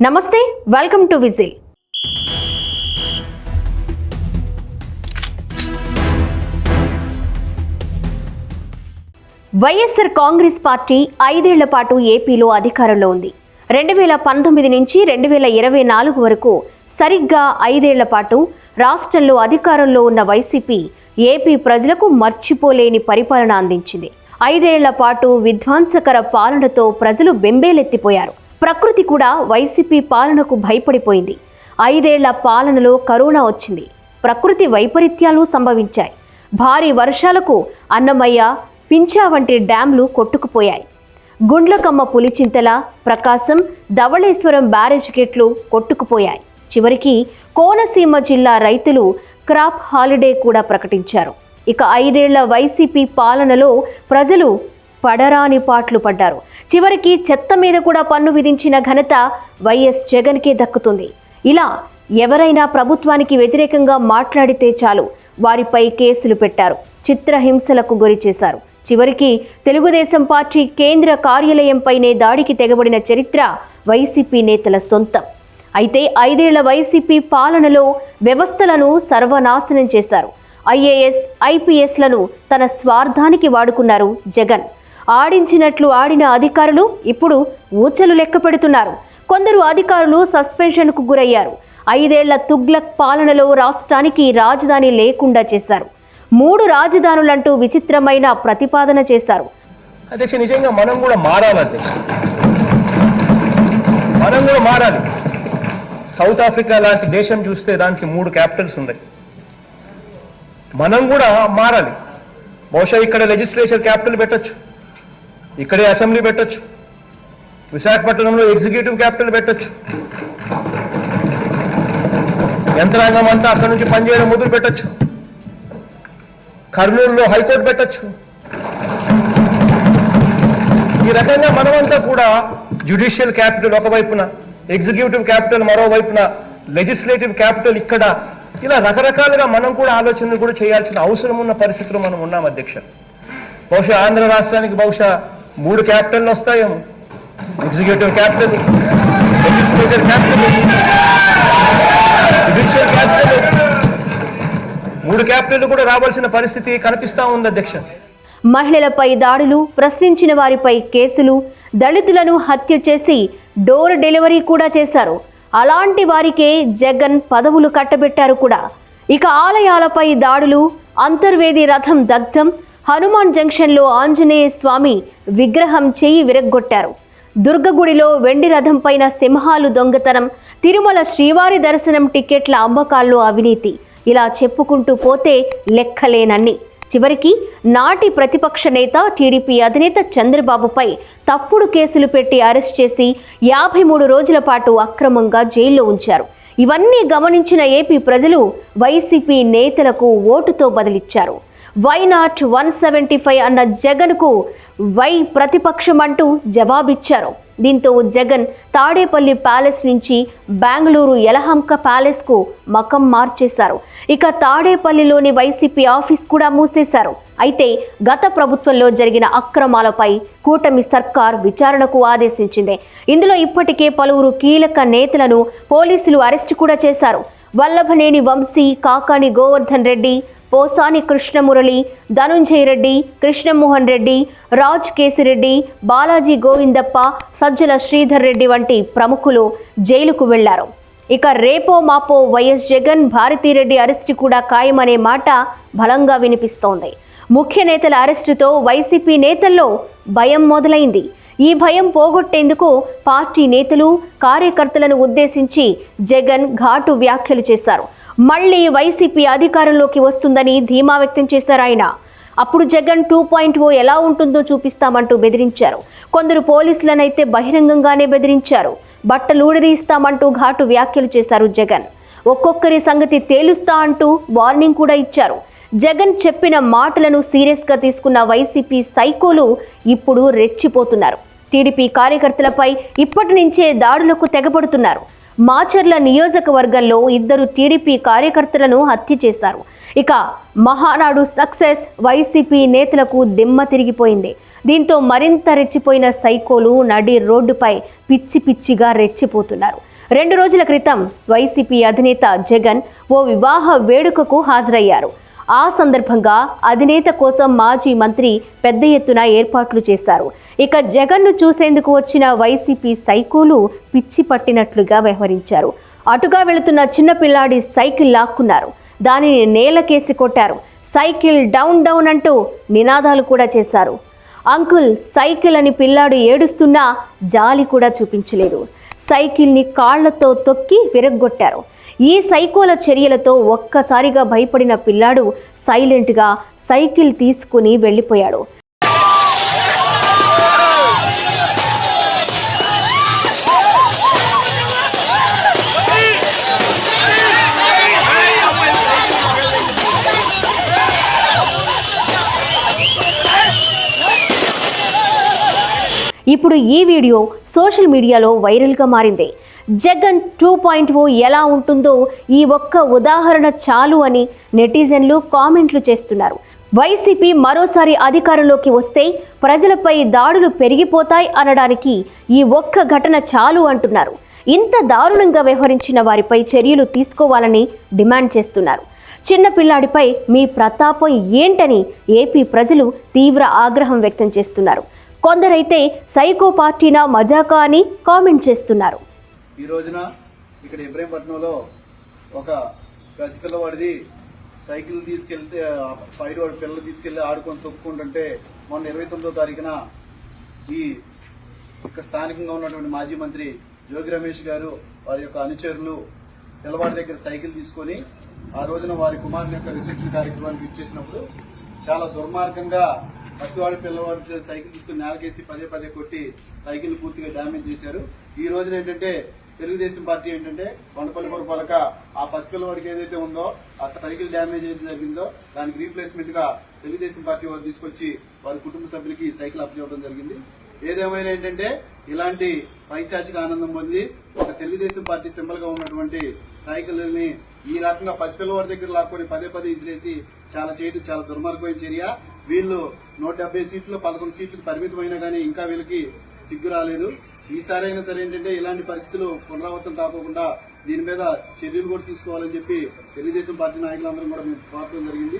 నమస్తే, welcome to whistle. YSR Congress party 5 ఏళ్ల పాటు ఏపీలో అధికారంలో ఉంది. 2019 నుంచి 2024 వరకు సరిగ్గా 5 ఏళ్ల పాటు రాష్ట్రంలో అధికారంలో ఉన్న వైసీపీ ఏపీ ప్రజలకు మర్చిపోలేని పరిపాలన అందించింది. 5 ఏళ్ల పాటు విధ్వంసకర పాలనతో ప్రజలు బెంబేలెత్తిపోయారు. ప్రకృతి కూడా వైసీపీ పాలనకు భయపడిపోయింది. 5 ఏళ్ల పాలనలో కరోనా వచ్చింది. ప్రకృతి వైపరీత్యాలు సంభవించాయి. భారీ వర్షాలకు అన్నమయ్య, పింఛా వంటి డ్యాంలు కొట్టుకుపోయాయి. గుండ్లకమ్మ, పులిచింతల, ప్రకాశం, ధవళేశ్వరం బ్యారేజ్ గేట్లు కొట్టుకుపోయాయి. చివరికి కోనసీమ జిల్లా రైతులు క్రాప్ హాలిడే కూడా ప్రకటించారు. ఇక 5 ఏళ్ల వైసీపీ పాలనలో ప్రజలు పడరాని పాట్లు పడ్డారు. చివరికి చెత్త మీద కూడా పన్ను విధించిన ఘనత వైఎస్ జగన్కే దక్కుతుంది. ఇలా ఎవరైనా ప్రభుత్వానికి వ్యతిరేకంగా మాట్లాడితే చాలు వారిపై కేసులు పెట్టారు, చిత్రహింసలకు గురి చేశారు. చివరికి తెలుగుదేశం పార్టీ కేంద్ర కార్యాలయంపైనే దాడికి తెగబడిన చరిత్ర వైసీపీ నేతల సొంతం. అయితే 5 ఏళ్ల వైసీపీ పాలనలో వ్యవస్థలను సర్వనాశనం చేశారు. ఐఏఎస్, ఐపీఎస్లను తన స్వార్థానికి వాడుకున్నారు జగన్. ఆడించినట్లు ఆడిన అధికారులు ఇప్పుడు ఊచలు లెక్క పెడుతున్నారు. కొందరు అధికారులు సస్పెన్షన్కు గురయ్యారు. 5 ఏళ్ల తుగ్లక్ పాలనలో రాష్ట్రానికి రాజధాని లేకుండా చేశారు. 3 రాజధానులంటూ విచిత్రమైన ప్రతిపాదన చేశారు. అధ్యక్ష, నిజంగా మనం కూడా మారాలి అధ్యక్ష, మనం కూడా మారాలి. సౌత్ ఆఫ్రికా లాంటి దేశం చూస్తే దానికి 3 క్యాపిటల్స్ ఉన్నాయి. మనం కూడా మారాలి. బహుశా ఇక్కడ లెజిస్లేచర్ క్యాపిటల్ పెట్టచ్చు, ఇక్కడే అసెంబ్లీ పెట్టచ్చు, విశాఖపట్నంలో ఎగ్జిక్యూటివ్ క్యాపిటల్ పెట్టచ్చు, యంత్రాంగం అంతా అక్కడి నుంచి పనిచేయడం మొదలు పెట్టచ్చు, కర్నూలులో హైకోర్టు పెట్టచ్చు. ఈ రకంగా మనమంతా కూడా జ్యుడిషియల్ క్యాపిటల్ ఒకవైపున, ఎగ్జిక్యూటివ్ క్యాపిటల్ మరోవైపున, లెజిస్లేటివ్ క్యాపిటల్ ఇక్కడ, ఇలా రకరకాలుగా మనం కూడా ఆలోచనలు కూడా చేయాల్సిన అవసరం ఉన్న పరిస్థితిలో మనం ఉన్నాం అధ్యక్ష. బహుశా ఆంధ్ర రాష్ట్రానికి బహుశా 3 క్యాపిటల్ వస్తాయేమో, executive capital, legislative capital, judicial capital, 3 capital కూడా రావాల్సిన పరిస్థితి కనిపిస్తా ఉంది అధ్యక్ష. మహిళలపై దాడులు, ప్రశ్నించిన వారిపై కేసులు, దళితులను హత్య చేసి డోర్ డెలివరీ కూడా చేశారు. అలాంటి వారికే జగన్ పదవులు కట్టబెట్టారు కూడా. ఇక ఆలయాలపై దాడులు, అంతర్వేది రథం దగ్ధం, హనుమాన్ జంక్షన్లో ఆంజనేయ స్వామి విగ్రహం చెయ్యి విరగ్గొట్టారు. దుర్గగుడిలో వెండి రథం పైన సింహాలు దొంగతనం, తిరుమల శ్రీవారి దర్శనం టికెట్ల అమ్మకాల్లో అవినీతి, ఇలా చెప్పుకుంటూ పోతే లెక్కలేనన్ని. చివరికి నాటి ప్రతిపక్ష నేత టీడీపీ అధినేత చంద్రబాబుపై తప్పుడు కేసులు పెట్టి అరెస్ట్ చేసి 53 రోజుల పాటు అక్రమంగా జైల్లో ఉంచారు. ఇవన్నీ గమనించిన ఏపీ ప్రజలు వైసీపీ నేతలకు ఓటుతో బదిలిచ్చారు. వై నాట్ 175 అన్న జగన్కు వై ప్రతిపక్షం అంటూ జవాబిచ్చారు. దీంతో జగన్ తాడేపల్లి ప్యాలెస్ నుంచి బెంగళూరు యలహంక ప్యాలెస్కు మకం మార్చేశారు. ఇక తాడేపల్లిలోని వైసీపీ ఆఫీస్ కూడా మూసేశారు. అయితే గత ప్రభుత్వంలో జరిగిన అక్రమాలపై కూటమి సర్కార్ విచారణకు ఆదేశించింది. ఇందులో ఇప్పటికే పలువురు కీలక నేతలను పోలీసులు అరెస్టు కూడా చేశారు. వల్లభనేని వంశీ, కాకాని గోవర్ధన్ రెడ్డి, పోసాని కృష్ణమురళి, ధనుంజయ రెడ్డి, కృష్ణమోహన్ రెడ్డి, రాజ్ కేసిరెడ్డి, బాలాజీ గోవిందప్ప, సజ్జల శ్రీధర్ రెడ్డి వంటి ప్రముఖులు జైలుకు వెళ్లారు. ఇక రేపో మాపో వైఎస్ జగన్, భారతీరెడ్డి అరెస్టు కూడా ఖాయమనే మాట బలంగా వినిపిస్తోంది. ముఖ్య నేతల అరెస్టుతో వైసీపీ నేతల్లో భయం మొదలైంది. ఈ భయం పోగొట్టేందుకు పార్టీ నేతలు, కార్యకర్తలను ఉద్దేశించి జగన్ ఘాటు వ్యాఖ్యలు చేశారు. మళ్లీ వైసీపీ అధికారంలోకి వస్తుందని ధీమా వ్యక్తం చేశారు ఆయన. అప్పుడు జగన్ 2.0 ఎలా ఉంటుందో చూపిస్తామంటూ బెదిరించారు. కొందరు పోలీసులనైతే బహిరంగంగానే బెదిరించారు. బట్టలూడదీస్తామంటూ ఘాటు వ్యాఖ్యలు చేశారు జగన్. ఒక్కొక్కరి సంగతి తేలుస్తా అంటూ వార్నింగ్ కూడా ఇచ్చారు. జగన్ చెప్పిన మాటలను సీరియస్గా తీసుకున్న వైసీపీ సైకోలు ఇప్పుడు రెచ్చిపోతున్నారు. టీడీపీ కార్యకర్తలపై ఇప్పటి నుంచే దాడులకు తెగబడుతున్నారు. మాచర్ల నియోజకవర్గంలో 2 టీడీపీ కార్యకర్తలను హత్య చేశారు. ఇక మహానాడు సక్సెస్ వైసీపీ నేతలకు దిమ్మ తిరిగిపోయింది. దీంతో మరింత రెచ్చిపోయిన సైకోలు నడి రోడ్డుపై పిచ్చి పిచ్చిగా రెచ్చిపోతున్నారు. 2 రోజుల క్రితం వైసీపీ అధినేత జగన్ ఓ వివాహ వేడుకకు హాజరయ్యారు. ఆ సందర్భంగా అధినేత కోసం మాజీ మంత్రి పెద్ద ఎత్తున ఏర్పాట్లు చేశారు. ఇక జగన్ను చూసేందుకు వచ్చిన వైసీపీ సైకోలు పిచ్చి పట్టినట్లుగా వ్యవహరించారు. అటుగా వెళుతున్న చిన్న పిల్లాడి సైకిల్ లాక్కున్నారు. దానిని నేలకేసి కొట్టారు. సైకిల్ డౌన్ డౌన్ అంటూ నినాదాలు కూడా చేశారు. అంకుల్ సైకిల్ అని పిల్లాడు ఏడుస్తున్నా జాలి కూడా చూపించలేదు. సైకిల్ని కాళ్లతో తొక్కి విరగ్గొట్టారు. ఈ సైకోల చర్యలతో ఒక్కసారిగా భయపడిన పిల్లాడు సైలెంట్గా సైకిల్ తీసుకుని వెళ్ళిపోయాడు. ఇప్పుడు ఈ వీడియో సోషల్ మీడియాలో వైరల్గా మారింది. జగన్ 2.0 ఎలా ఉంటుందో ఈ ఒక్క ఉదాహరణ చాలు అని నెటిజన్లు కామెంట్లు చేస్తున్నారు. వైసీపీ మరోసారి అధికారంలోకి వస్తే ప్రజలపై దాడులు పెరిగిపోతాయి అనడానికి ఈ ఒక్క ఘటన చాలు అంటున్నారు. ఇంత దారుణంగా వ్యవహరించిన వారిపై చర్యలు తీసుకోవాలని డిమాండ్ చేస్తున్నారు. చిన్న పిల్లాడిపై మీ ప్రతాపం ఏంటని ఏపీ ప్రజలు తీవ్ర ఆగ్రహం వ్యక్తం చేస్తున్నారు. కొందరైతే సైకో పార్టీనా మజాకా అని కామెంట్ చేస్తున్నారు. ఈ రోజున ఇక్కడ ఇబ్రహీంపట్నంలో ఒక పసిపిల్లవాడిది సైకిల్ తీసుకెళ్తే పైడివాడి పిల్లలు తీసుకెళ్లి ఆడుకొని తొక్కుకుంటుంటే మొన్న 29వ తారీఖున ఈ ఇక్కడ స్థానికంగా ఉన్నటువంటి మాజీ మంత్రి జోగి రమేష్ గారు వారి యొక్క అనుచరులు పిల్లవాడి దగ్గర సైకిల్ తీసుకొని ఆ రోజున వారి కుమారుని యొక్క రిసెప్షన్ కార్యక్రమానికి ఇచ్చేసినప్పుడు చాలా దుర్మార్గంగా పసివాడి పిల్లవాడి సైకిల్ తీసుకుని నేలకేసి పదే పదే కొట్టి సైకిల్ పూర్తిగా డ్యామేజ్ చేశారు. ఈ రోజున ఏంటంటే తెలుగుదేశం పార్టీ ఏంటంటే కొండపల్లి పురపాలక ఆ పసిపిల్లవాడికి ఏదైతే ఉందో ఆ సైకిల్ డ్యామేజ్ ఏదైతే జరిగిందో దానికి రీప్లేస్మెంట్ గా తెలుగుదేశం పార్టీ వారు తీసుకొచ్చి వారి కుటుంబ సభ్యులకి సైకిల్ అప్పచెప్పడం జరిగింది. ఏదేమైనా ఏంటంటే ఇలాంటి పైశాచిక ఆనందం పొంది ఒక తెలుగుదేశం పార్టీ సింబల్ గా ఉన్నటువంటి సైకిల్ ని ఈ రకంగా పసిపిల్లవాడి దగ్గర లాక్కొని పదే పదే ఇసిరేసి చేయడం చాలా దుర్మార్గమైన చర్య. వీళ్ళు 170 సీట్లు 11 సీట్లకు పరిమితమైనా కానీ ఇంకా వీళ్ళకి సిగ్గు రాలేదు. ఈసారి అయినా సరే ఏంటంటే ఇలాంటి పరిస్థితులు పునరావృతం కాకుండా దీని మీద చర్యలు కూడా తీసుకోవాలని చెప్పి తెలుగుదేశం పార్టీ నాయకులందరం కూడా మేము కోరడం జరిగింది.